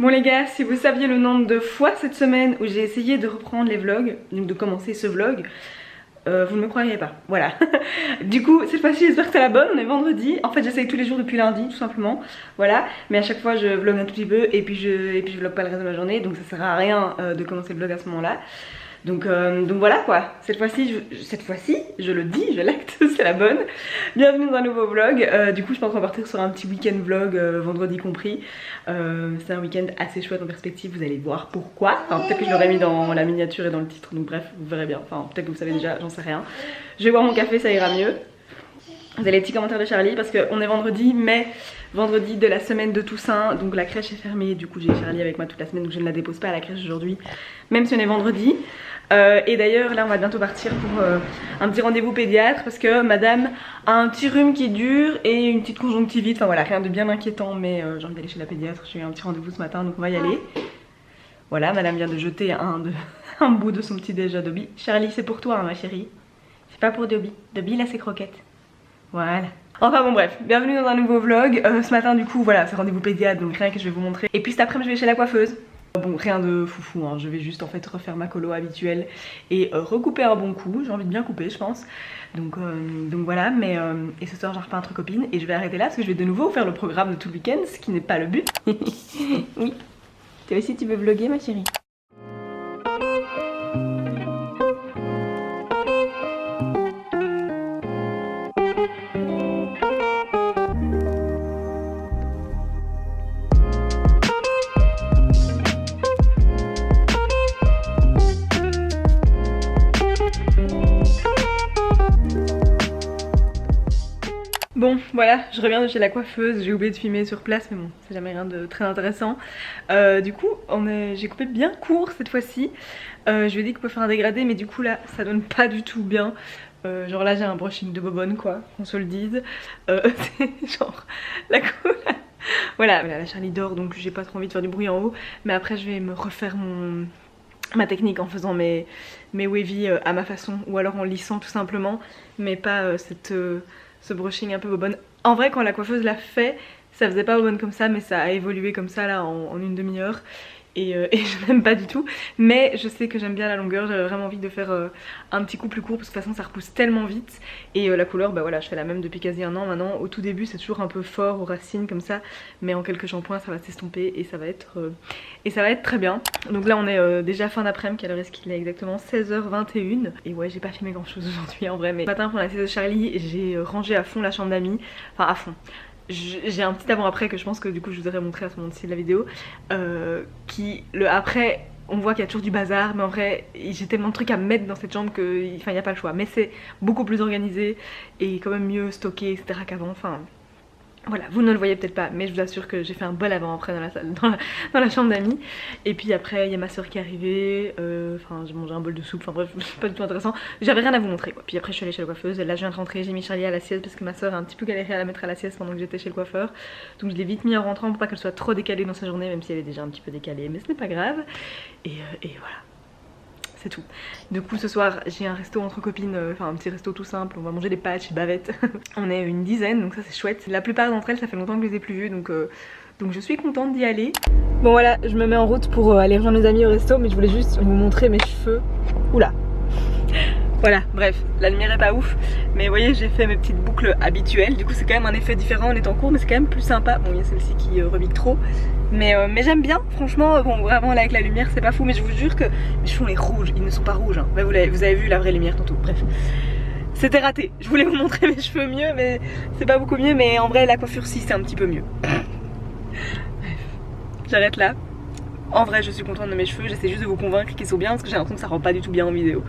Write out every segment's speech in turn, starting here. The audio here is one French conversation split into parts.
Bon les gars, si vous saviez le nombre de fois cette semaine où j'ai essayé de reprendre les vlogs, donc de commencer ce vlog, vous ne me croiriez pas, voilà. Du coup, cette fois-ci j'espère que c'est la bonne, on est vendredi. En fait j'essaye tous les jours depuis lundi, tout simplement, voilà. Mais à chaque fois je vlog un tout petit peu et puis je vlog pas le reste de ma journée, donc ça sert à rien de commencer le vlog à ce moment-là. Donc voilà quoi, cette fois-ci, je le dis, je l'acte, c'est la bonne. Bienvenue dans un nouveau vlog. Du coup je pense qu'on va partir sur un petit week-end vlog, vendredi compris. C'est un week-end assez chouette en perspective, vous allez voir pourquoi. Enfin peut-être que je l'aurais mis dans la miniature et dans le titre, donc bref, vous verrez bien. Enfin peut-être que vous savez déjà, j'en sais rien. Je vais boire mon café, ça ira mieux. Vous avez les petits commentaires de Charlie parce qu'on est vendredi, mais vendredi de la semaine de Toussaint, donc la crèche est fermée. Du coup j'ai Charlie avec moi toute la semaine, donc je ne la dépose pas à la crèche aujourd'hui, même si on est vendredi. Et d'ailleurs là on va bientôt partir pour un petit rendez-vous pédiatre parce que madame a un petit rhume qui dure et une petite conjonctivite, enfin voilà, rien de bien inquiétant, mais j'ai envie d'aller chez la pédiatre. J'ai eu un petit rendez-vous ce matin, donc on va y aller. Voilà, madame vient de jeter un bout de son petit déj à Dobby. Charlie, c'est pour toi hein, ma chérie, c'est pas pour Dobby. Dobby là c'est croquette. Voilà. Enfin bon bref, bienvenue dans un nouveau vlog. Ce matin du coup voilà, c'est rendez-vous pédiatre, donc rien que je vais vous montrer. Et puis cet après-midi je vais chez la coiffeuse. Bon, rien de foufou, hein. Je vais juste en fait refaire ma colo habituelle et recouper un bon coup. J'ai envie de bien couper je pense. Donc voilà, mais et ce soir j'en refais entre copines et je vais arrêter là parce que je vais de nouveau faire le programme de tout le week-end, ce qui n'est pas le but. Oui, toi aussi tu veux vlogger ma chérie? Bon voilà, je reviens de chez la coiffeuse, j'ai oublié de filmer sur place mais bon, c'est jamais rien de très intéressant. Du coup, j'ai coupé bien court cette fois-ci. Je lui ai dit qu'on peut faire un dégradé mais du coup là, ça donne pas du tout bien. Genre là j'ai un brushing de bobonne quoi, qu'on se le dise. C'est genre la couleur. Voilà, la Charlie dort donc j'ai pas trop envie de faire du bruit en haut. Mais après je vais me refaire ma technique en faisant mes wavy à ma façon ou alors en lissant tout simplement. Mais pas ce brushing un peu bobonne. En vrai quand la coiffeuse l'a fait, ça faisait pas bobonne comme ça mais ça a évolué comme ça là en une demi-heure. Et je n'aime pas du tout, mais je sais que j'aime bien la longueur. J'avais vraiment envie de faire un petit coup plus court parce que de toute façon ça repousse tellement vite. Et la couleur, bah voilà, je fais la même depuis quasi un an maintenant. Au tout début c'est toujours un peu fort aux racines comme ça, mais en quelques shampoings ça va s'estomper et ça va être très bien. Donc là on est déjà fin d'après-midi, quelle heure est-ce qu'il est exactement? 16h21. Et ouais, j'ai pas filmé grand chose aujourd'hui en vrai, mais ce matin pour la sieste de Charlie j'ai rangé à fond la chambre d'amis, enfin à fond. J'ai un petit avant-après que je pense que du coup je vous aurais montré à ce moment-ci de la vidéo, le après on voit qu'il y a toujours du bazar, mais en vrai j'ai tellement de trucs à mettre dans cette chambre qu'il n'y a pas le choix, mais c'est beaucoup plus organisé et quand même mieux stocké etc qu'avant, enfin voilà, vous ne le voyez peut-être pas, mais je vous assure que j'ai fait un bol avant-après dans la salle, dans la chambre d'amis. Et puis après, il y a ma soeur qui est arrivée, enfin j'ai mangé un bol de soupe, enfin bref, pas du tout intéressant. J'avais rien à vous montrer quoi. Puis après je suis allée chez la coiffeuse, là je viens de rentrer, j'ai mis Charlie à la sieste parce que ma soeur a un petit peu galéré à la mettre à la sieste pendant que j'étais chez le coiffeur. Donc je l'ai vite mis en rentrant pour pas qu'elle soit trop décalée dans sa journée, même si elle est déjà un petit peu décalée, mais ce n'est pas grave. Et voilà. C'est tout. Du coup ce soir j'ai un resto entre copines, enfin un petit resto tout simple, on va manger des pâtes chez Bavette. On est une dizaine donc ça c'est chouette. La plupart d'entre elles ça fait longtemps que je les ai plus vues donc je suis contente d'y aller. Bon voilà, je me mets en route pour aller rejoindre mes amis au resto, mais je voulais juste vous montrer mes cheveux. Oula. Voilà, bref, la lumière est pas ouf, mais vous voyez j'ai fait mes petites boucles habituelles, du coup c'est quand même un effet différent en étant court, mais c'est quand même plus sympa. Bon il y a celle-ci qui rebique trop, mais j'aime bien, franchement, bon vraiment là avec la lumière c'est pas fou, mais je vous jure que mes cheveux les rouges, ils ne sont pas rouges, hein. Bah, vous avez vu la vraie lumière tantôt, bref. C'était raté, je voulais vous montrer mes cheveux mieux, mais c'est pas beaucoup mieux, mais en vrai la coiffure si c'est un petit peu mieux. Bref, j'arrête là. En vrai je suis contente de mes cheveux, j'essaie juste de vous convaincre qu'ils sont bien parce que j'ai l'impression que ça rend pas du tout bien en vidéo.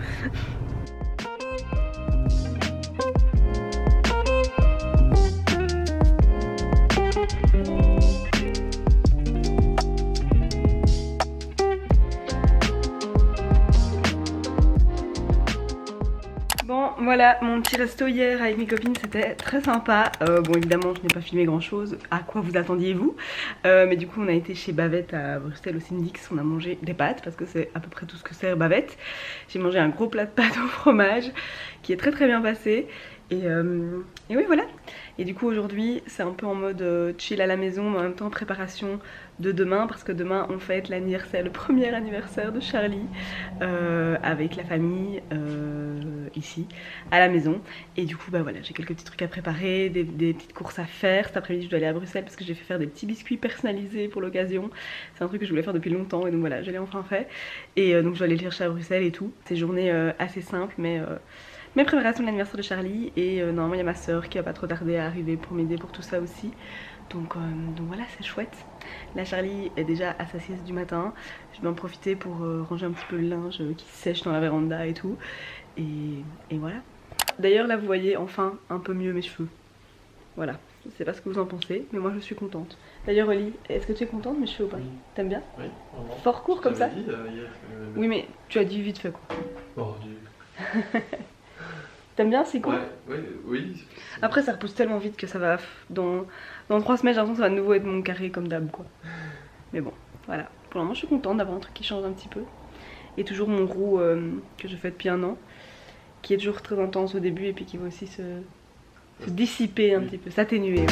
Bon voilà, mon petit resto hier avec mes copines c'était très sympa. Bon évidemment je n'ai pas filmé grand chose, à quoi vous attendiez-vous, mais du coup on a été chez Bavette à Bruxelles au Syndix, on a mangé des pâtes parce que c'est à peu près tout ce que sert Bavette. J'ai mangé un gros plat de pâtes au fromage qui est très bien passé. Et oui voilà. Et du coup aujourd'hui c'est un peu en mode chill à la maison mais en même temps préparation de demain, parce que demain on fête l'anniversaire, le premier anniversaire de Charlie avec la famille ici à la maison. Et du coup bah voilà, j'ai quelques petits trucs à préparer, des petites courses à faire. Cet après-midi je dois aller à Bruxelles parce que j'ai fait faire des petits biscuits personnalisés pour l'occasion. C'est un truc que je voulais faire depuis longtemps et donc voilà, je l'ai enfin fait. Et donc je dois aller le chercher à Bruxelles et tout. C'est une journée assez simple mais mes préparations de l'anniversaire de Charlie. Et normalement il y a ma soeur qui va pas trop tarder à arriver pour m'aider pour tout ça aussi. Donc voilà, c'est chouette. Là Charlie est déjà à sa sieste du matin. Je vais en profiter pour ranger un petit peu le linge qui sèche dans la véranda et tout. Et voilà. D'ailleurs là vous voyez enfin un peu mieux mes cheveux. Voilà, je sais pas ce que vous en pensez, mais moi je suis contente. D'ailleurs Oli, est-ce que tu es contente de mes cheveux ou pas? Oui. T'aimes bien? Oui, vraiment. Fort court comme ça? Dit, hier, oui mais tu as dit vite fait quoi. Oh Dieu. T'aimes bien, c'est cool? Ouais, oui. Après ça repousse tellement vite que ça va... Dans 3 semaines j'ai l'impression que ça va de nouveau être mon carré comme d'hab quoi. Mais bon, voilà. Pour le moment je suis contente d'avoir un truc qui change un petit peu. Et toujours mon roux que je fais depuis 1 an, qui est toujours très intense au début et puis qui va aussi se dissiper un petit peu, s'atténuer.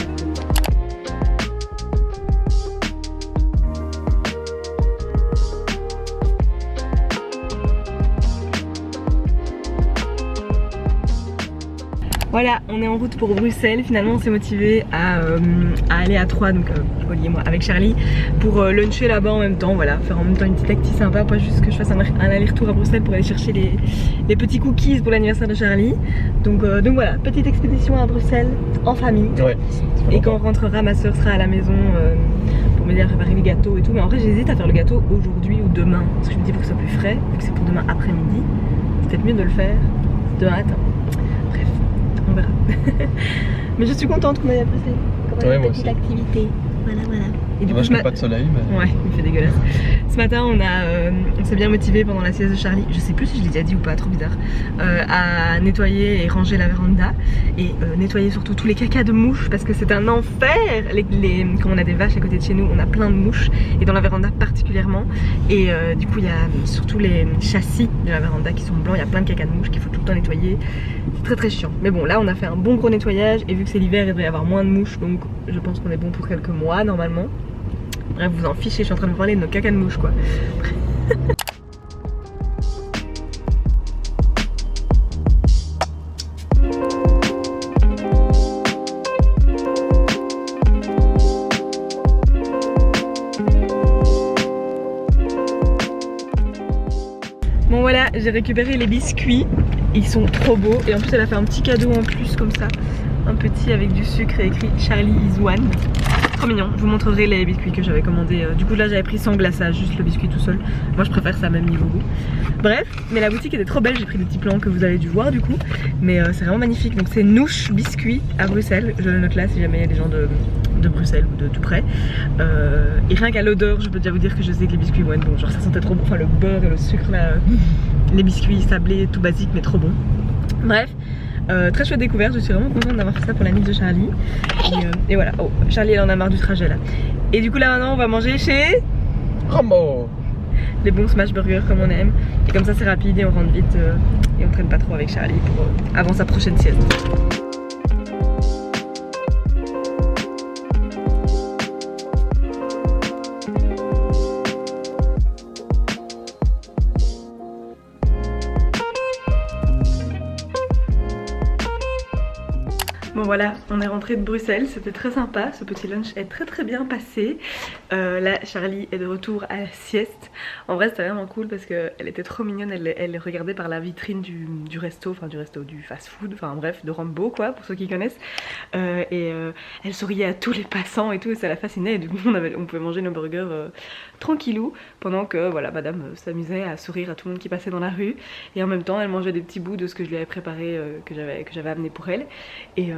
Voilà, on est en route pour Bruxelles. Finalement on s'est motivé à aller à Troyes, donc Oli et moi avec Charlie, pour luncher là-bas en même temps, voilà, faire en même temps une petite acti sympa, pas juste que je fasse un aller-retour à Bruxelles pour aller chercher les petits cookies pour l'anniversaire de Charlie. Donc voilà, petite expédition à Bruxelles en famille. Ouais, et quand on rentrera, ma soeur sera à la maison pour m'aider à préparer les gâteaux et tout. Mais en vrai j'hésite à faire le gâteau aujourd'hui ou demain, parce que je me dis pour que ce soit plus frais, vu que c'est pour demain après-midi, c'est peut-être mieux de le faire demain matin. Bref, on verra. Mais je suis contente qu'on ait apprécié comme petite activité. Voilà. Et du coup, je n'ai pas de soleil, mais... Ouais, il fait dégueulasse. Ce matin, on s'est bien motivé pendant la sieste de Charlie, je sais plus si je l'ai déjà dit ou pas, trop bizarre, à nettoyer et ranger la véranda. Et nettoyer surtout tous les cacas de mouches, parce que c'est un enfer. Quand on a des vaches à côté de chez nous, on a plein de mouches, et dans la véranda particulièrement. Et du coup, il y a surtout les châssis de la véranda qui sont blancs, il y a plein de cacas de mouches qu'il faut tout le temps nettoyer. C'est très chiant. Mais bon, là, on a fait un bon gros nettoyage, et vu que c'est l'hiver, il doit y avoir moins de mouches, donc je pense qu'on est bon pour quelques mois normalement. Bref, vous en fichez, je suis en train de vous parler de nos cacas de mouches quoi. Bon voilà, j'ai récupéré les biscuits, ils sont trop beaux et en plus elle a fait un petit cadeau en plus comme ça, un petit avec du sucre et écrit Charlie is one. Trop mignon, je vous montrerai les biscuits que j'avais commandés. Du coup là j'avais pris sans glaçage, juste le biscuit tout seul. Moi je préfère ça même niveau goût. Bref, mais la boutique était trop belle, j'ai pris des petits plans que vous avez dû voir du coup. Mais c'est vraiment magnifique, donc c'est Nouche Biscuits à Bruxelles. Je le note là si jamais il y a des gens de Bruxelles ou de tout près. Et rien qu'à l'odeur, je peux déjà vous dire que je sais que les biscuits vont être bons. Genre ça sentait trop bon, enfin le beurre et le sucre là, les biscuits sablés, tout basique mais trop bon. Bref. Très chouette découverte, je suis vraiment contente d'avoir fait ça pour la mise de Charlie. Et voilà, oh, Charlie elle en a marre du trajet là. Et du coup là maintenant on va manger chez Rambo. Les bons smash burgers comme on aime. Et comme ça c'est rapide et on rentre vite et on traîne pas trop avec Charlie pour avant sa prochaine sieste. Bon voilà, on est rentré de Bruxelles, c'était très sympa, ce petit lunch est très bien passé. Là Charlie est de retour à la sieste. En vrai c'était vraiment cool parce qu'elle était trop mignonne, elle regardait par la vitrine du resto, du fast food, enfin bref, de Rambo quoi, pour ceux qui connaissent. Elle souriait à tous les passants et tout, et ça la fascinait, et du coup on pouvait manger nos burgers tranquillou, pendant que voilà, madame s'amusait à sourire à tout le monde qui passait dans la rue. Et en même temps elle mangeait des petits bouts de ce que je lui avais préparé, que j'avais amené pour elle. Et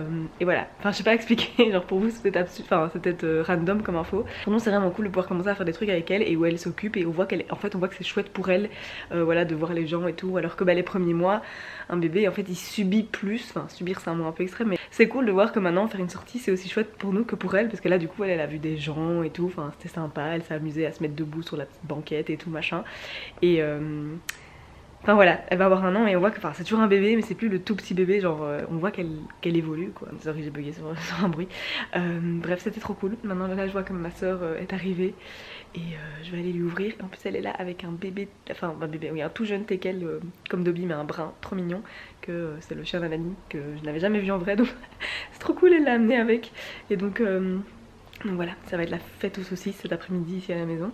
voilà, enfin je sais pas expliquer, genre pour vous c'était absurde, enfin c'était random comme info. Pour nous c'est vraiment cool de pouvoir commencer à faire des trucs avec elle et où elle s'occupe, et on voit qu'elle, en fait on voit que c'est chouette pour elle, voilà, de voir les gens et tout, alors que bah, les premiers mois, un bébé en fait il subit plus, enfin subir c'est un mot un peu extrême, mais c'est cool de voir que maintenant faire une sortie c'est aussi chouette pour nous que pour elle, parce que là du coup elle a vu des gens et tout, enfin c'était sympa, elle s'est amusée à se mettre debout sur la petite banquette et tout machin. Et Enfin voilà, elle va avoir 1 an et on voit que c'est toujours un bébé mais c'est plus le tout petit bébé, genre on voit qu'elle évolue quoi. Désolé j'ai bugué sur un bruit. Bref c'était trop cool. Maintenant là je vois que ma soeur est arrivée et je vais aller lui ouvrir. En plus elle est là avec un bébé, enfin un bébé, oui un tout jeune teckel comme Dobby mais un brun trop mignon, que c'est le chien d'un ami que je n'avais jamais vu en vrai donc c'est trop cool, elle l'a amené avec. Et donc voilà, ça va être la fête aux saucisses cet après-midi ici à la maison.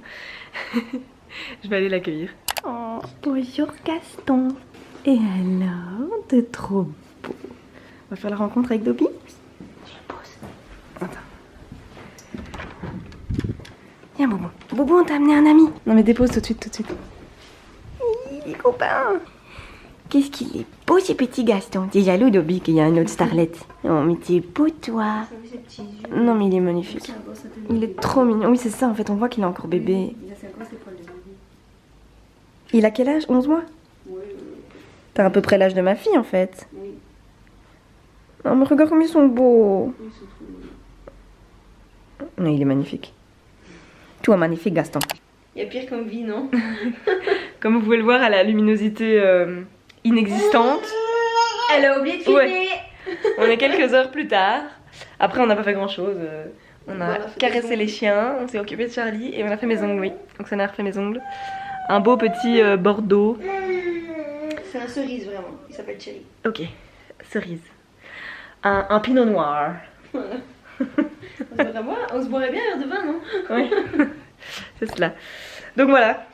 Je vais aller l'accueillir. Oh, bonjour Gaston. Et alors, t'es trop beau. On va faire la rencontre avec Dobby. Je le pose. Attends. Viens Boubou. Boubou, on t'a amené un ami. Non mais dépose tout de suite, tout de suite. Les copains. Qu'est-ce qu'il est beau ce petit Gaston. T'es jaloux Dobby qu'il y a un autre starlet. Oh mais t'es beau toi. Non mais il est magnifique. Il est trop mignon. Oui c'est ça en fait, on voit qu'il est encore bébé. Il a quel âge? 11 mois? Oui. T'as à peu près l'âge de ma fille en fait. Oui. Oh mais regarde comme ils sont beaux. Ils sont trop beaux. Non, il est magnifique. Toi magnifique Gaston. Il y a pire comme vie, non? Comme vous pouvez le voir, elle a la luminosité inexistante. Elle a oublié de filmer. Ouais. On est quelques heures plus tard. Après on n'a pas fait grand chose. On a caressé les chiens, on s'est occupé de Charlie et on a fait mes ongles, oui. Donc ça a refait mes ongles. Un beau petit bordeaux. C'est un cerise vraiment, il s'appelle Cherry. Ok, cerise. Un pinot noir. Voilà. On se boirait bien un verre de vin, non? Oui, c'est cela. Donc voilà,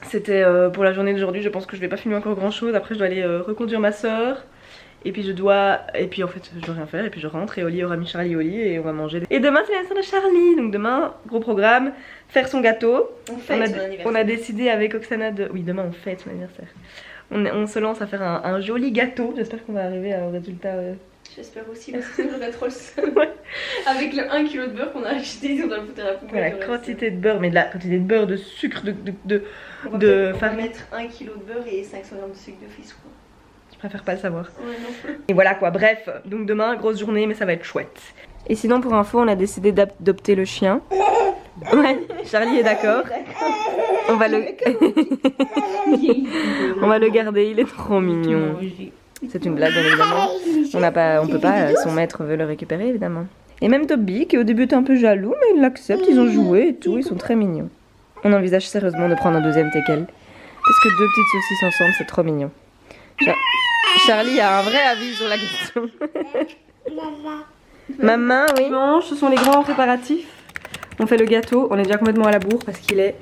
c'était pour la journée d'aujourd'hui. Je pense que je vais pas filmer encore grand chose. Après je dois aller reconduire ma soeur. Et puis en fait je dois rien faire. Et puis je rentre et Oli aura mis Charlie au lit et on va manger. Et demain c'est l'anniversaire de Charlie. Donc demain, gros programme, faire son gâteau. On a décidé avec Oksana de... Oui demain on fête son anniversaire. On se lance à faire un joli gâteau. J'espère qu'on va arriver au résultat. J'espère aussi parce que sinon j'aurais trop le seum. Ouais. Avec le 1 kg de beurre qu'on a acheté, on doit le foutre à la poubelle. Voilà, la quantité de beurre, mais de la quantité de beurre, de sucre, on va mettre 1 kg de beurre et 500 g de sucre d'office quoi. Je préfère pas le savoir. Ouais, non. Et voilà quoi, bref, donc demain, grosse journée, mais ça va être chouette. Et sinon, pour info, on a décidé d'adopter le chien. Ouais, Charlie est d'accord. On va le... on va le garder, il est trop mignon. C'est une blague, bien évidemment. On peut pas, son maître veut le récupérer, évidemment. Et même Dobby, qui au début était un peu jaloux, mais il l'accepte, ils ont joué et tout, ils sont très mignons. On envisage sérieusement de prendre un deuxième teckel. Parce que 2 petites saucisses ensemble, c'est trop mignon. Charlie a un vrai avis sur la question. Maman, oui. Bon, ce sont les grands préparatifs. On fait le gâteau, on est déjà complètement à la bourre parce qu'il est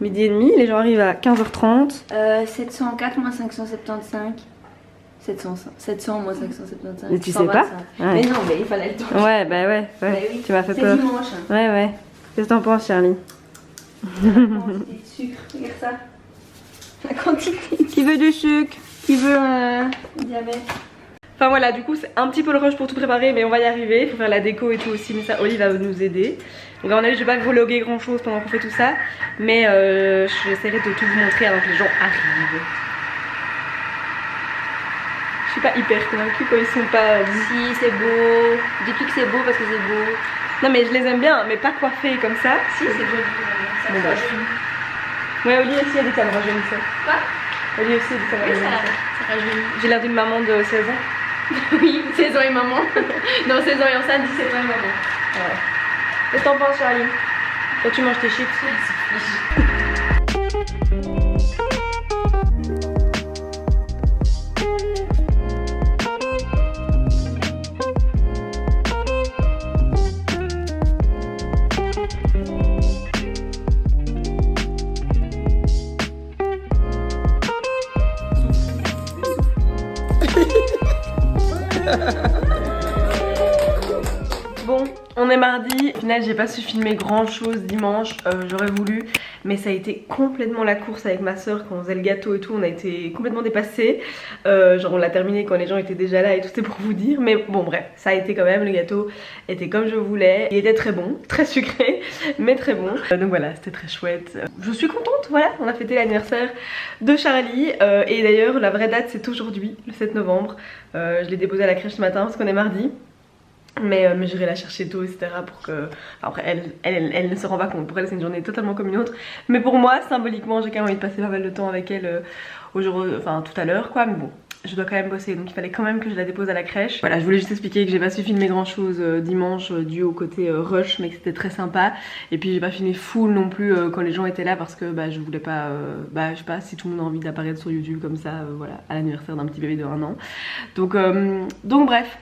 12h30. Les gens arrivent à 15h30. 704 moins 575. 700 moins 575. Mais tu sais pas? Ouais. Mais non, mais il fallait le temps. Ouais, bah ouais. Bah oui. Tu m'as fait peur. C'est dimanche. Ouais, ouais. Qu'est-ce que t'en penses, Charlie? La quantité de sucre, regarde ça. La quantité. Qui veut du sucre? Qui veut diabète? Enfin voilà, du coup c'est un petit peu le rush pour tout préparer, mais on va y arriver. Il faut faire la déco et tout aussi, mais ça Oli va nous aider. Donc à mon avis je vais pas vloguer grand chose pendant qu'on fait tout ça, mais j'essaierai de tout vous montrer avant que les gens arrivent. Je suis pas hyper convaincue quand ils sont pas... Si c'est beau, dis-tu que c'est beau parce que c'est beau. Non mais je les aime bien, mais pas coiffés comme ça. Si c'est joli, ça bon, bah, ouais, Oli aussi a dit que ça me rajeunissait. Quoi? Oli aussi a dit que ça me rajeunissait. Ça rajeunit. J'ai l'air d'une maman de 16 ans. Oui, 16 ans et maman. Non, 16 ans et enceinte, 17 ans et maman. Ouais. Qu'est-ce que t'en penses, Charlie? Toi, tu manges tes chips? Bon, on est mardi. Au final, j'ai pas su filmer grand chose dimanche. J'aurais voulu, mais ça a été complètement la course avec ma soeur quand on faisait le gâteau et tout. On a été complètement dépassés. Genre, on l'a terminé quand les gens étaient déjà là et tout, c'est pour vous dire. Mais bon, bref, ça a été quand même. Le gâteau était comme je voulais. Il était très bon, très sucré, mais très bon. Donc voilà, c'était très chouette. Je suis contente, voilà. On a fêté l'anniversaire de Charlie. Et d'ailleurs, la vraie date, c'est aujourd'hui, le 7 novembre. Je l'ai déposé à la crèche ce matin parce qu'on est mardi. Mais j'irai la chercher tôt, etc. pour que... Enfin, après, elle ne se rend pas compte. Pour elle, c'est une journée totalement comme une autre. Mais pour moi, symboliquement, j'ai quand même envie de passer pas mal de temps avec elle aujourd'hui, enfin tout à l'heure, quoi. Mais bon, je dois quand même bosser, donc il fallait quand même que je la dépose à la crèche. Voilà, je voulais juste expliquer que j'ai pas su filmer grand chose dimanche dû au côté rush, mais que c'était très sympa. Et puis j'ai pas filmé full non plus quand les gens étaient là parce que je voulais pas, je sais pas, si tout le monde a envie d'apparaître sur YouTube comme ça, voilà, à l'anniversaire d'un petit bébé de 1 an. Donc bref.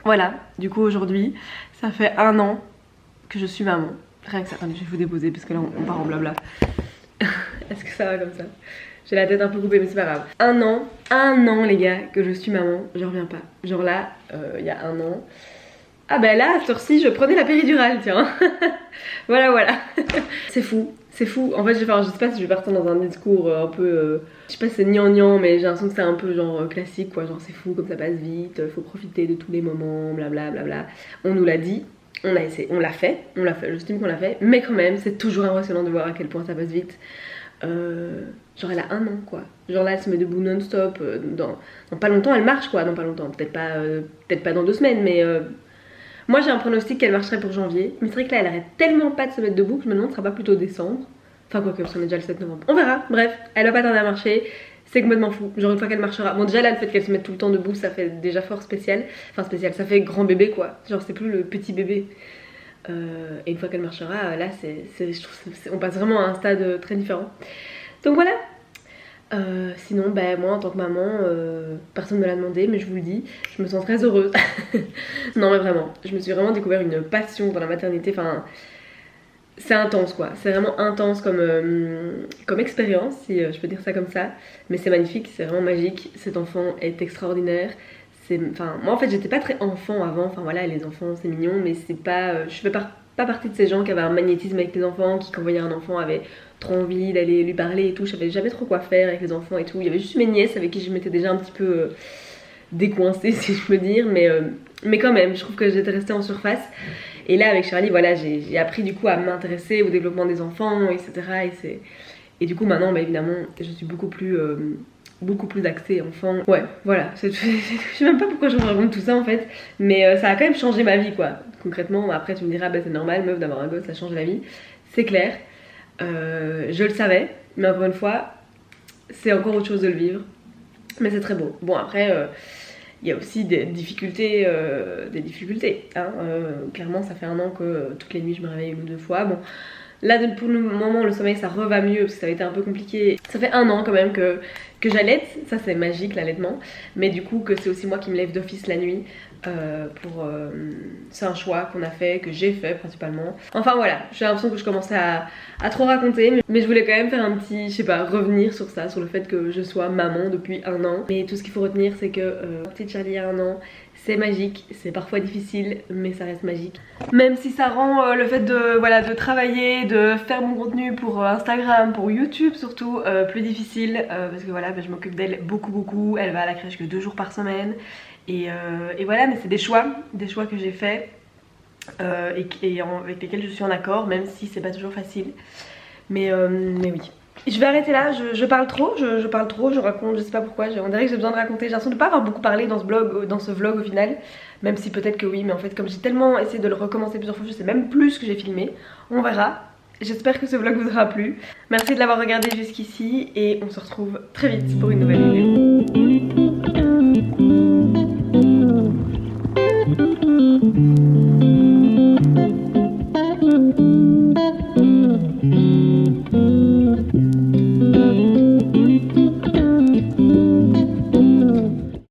Voilà, du coup aujourd'hui, ça fait 1 an que je suis maman. Rien que ça, attendez, je vais vous déposer parce que là on part en blabla. Est-ce que ça va comme ça? J'ai la tête un peu coupée mais c'est pas grave. 1 an les gars que je suis maman, je reviens pas. Genre là, il y a 1 an. Ah bah là, à cette heure-ci, je prenais la péridurale, tiens. Voilà. C'est fou. C'est fou, en fait je sais pas si je vais partir dans un discours un peu, je sais pas si c'est gnangnan mais j'ai l'impression que c'est un peu genre classique quoi, genre c'est fou comme ça passe vite, faut profiter de tous les moments, blablabla. On nous l'a dit, on a essayé, on l'a fait, j'estime qu'on l'a fait, mais quand même c'est toujours impressionnant de voir à quel point ça passe vite. Genre elle a 1 an quoi, genre là elle se met debout non-stop, dans pas longtemps elle marche quoi, dans pas longtemps, peut-être pas dans 2 semaines mais... Moi j'ai un pronostic qu'elle marcherait pour janvier, mais c'est vrai que là elle arrête tellement pas de se mettre debout que je me demande si ça sera pas plutôt décembre. Enfin quoi que, parce qu'on est déjà le 7 novembre. On verra, bref, elle va pas tarder à marcher, c'est complètement fou. Genre une fois qu'elle marchera, bon déjà là le fait qu'elle se mette tout le temps debout ça fait déjà fort spécial. Enfin spécial, ça fait grand bébé quoi, genre c'est plus le petit bébé. Et une fois qu'elle marchera, là je trouve on passe vraiment à un stade très différent. Donc voilà. Sinon moi en tant que maman personne me l'a demandé mais je vous le dis, je me sens très heureuse. Non mais vraiment, je me suis vraiment découvert une passion dans la maternité, enfin c'est intense quoi, c'est vraiment intense comme expérience si je peux dire ça comme ça, mais c'est magnifique, c'est vraiment magique, cet enfant est extraordinaire. Enfin moi en fait j'étais pas très enfant avant, enfin voilà les enfants c'est mignon mais c'est pas, je fais pas partie de ces gens qui avaient un magnétisme avec les enfants, qui quand voyaient un enfant avaient trop envie d'aller lui parler et tout, je savais jamais trop quoi faire avec les enfants et tout, il y avait juste mes nièces avec qui je m'étais déjà un petit peu décoincée si je peux dire, mais quand même je trouve que j'étais restée en surface. Et là avec Charlie voilà j'ai appris du coup à m'intéresser au développement des enfants etc. Et du coup maintenant évidemment je suis beaucoup plus axée enfant. Ouais voilà, je sais même pas pourquoi je vous raconte tout ça en fait, mais ça a quand même changé ma vie quoi. Concrètement après tu me diras c'est normal meuf d'avoir un gosse ça change la vie, c'est clair. Je le savais mais encore une fois c'est encore autre chose de le vivre, mais c'est très beau. Bon après il y a aussi des difficultés, hein. Clairement ça fait 1 an que toutes les nuits je me réveille 1 ou 2 fois. Bon là pour le moment le sommeil ça va mieux parce que ça avait été un peu compliqué. Ça fait 1 an quand même que j'allaite, ça c'est magique l'allaitement, mais du coup que c'est aussi moi qui me lève d'office la nuit. C'est un choix qu'on a fait, que j'ai fait principalement. Enfin voilà, j'ai l'impression que je commençais à trop raconter, mais je voulais quand même faire un petit, je sais pas, revenir sur ça, sur le fait que je sois maman depuis 1 an. Mais tout ce qu'il faut retenir c'est que petite Charlie a 1 an, c'est magique, c'est parfois difficile mais ça reste magique. Même si ça rend le fait de travailler, de faire mon contenu pour Instagram, pour YouTube surtout plus difficile parce que voilà je m'occupe d'elle beaucoup, elle va à la crèche que 2 jours par semaine. Et voilà, mais c'est des choix que j'ai faits avec lesquels je suis en accord, même si c'est pas toujours facile. Mais oui. Je vais arrêter là, je parle trop, je raconte, je sais pas pourquoi, on dirait que j'ai besoin de raconter. J'ai l'impression de pas avoir beaucoup parlé dans ce vlog au final, même si peut-être que oui, mais en fait comme j'ai tellement essayé de le recommencer plusieurs fois, je sais même plus ce que j'ai filmé. On verra. J'espère que ce vlog vous aura plu. Merci de l'avoir regardé jusqu'ici et on se retrouve très vite pour une nouvelle vidéo.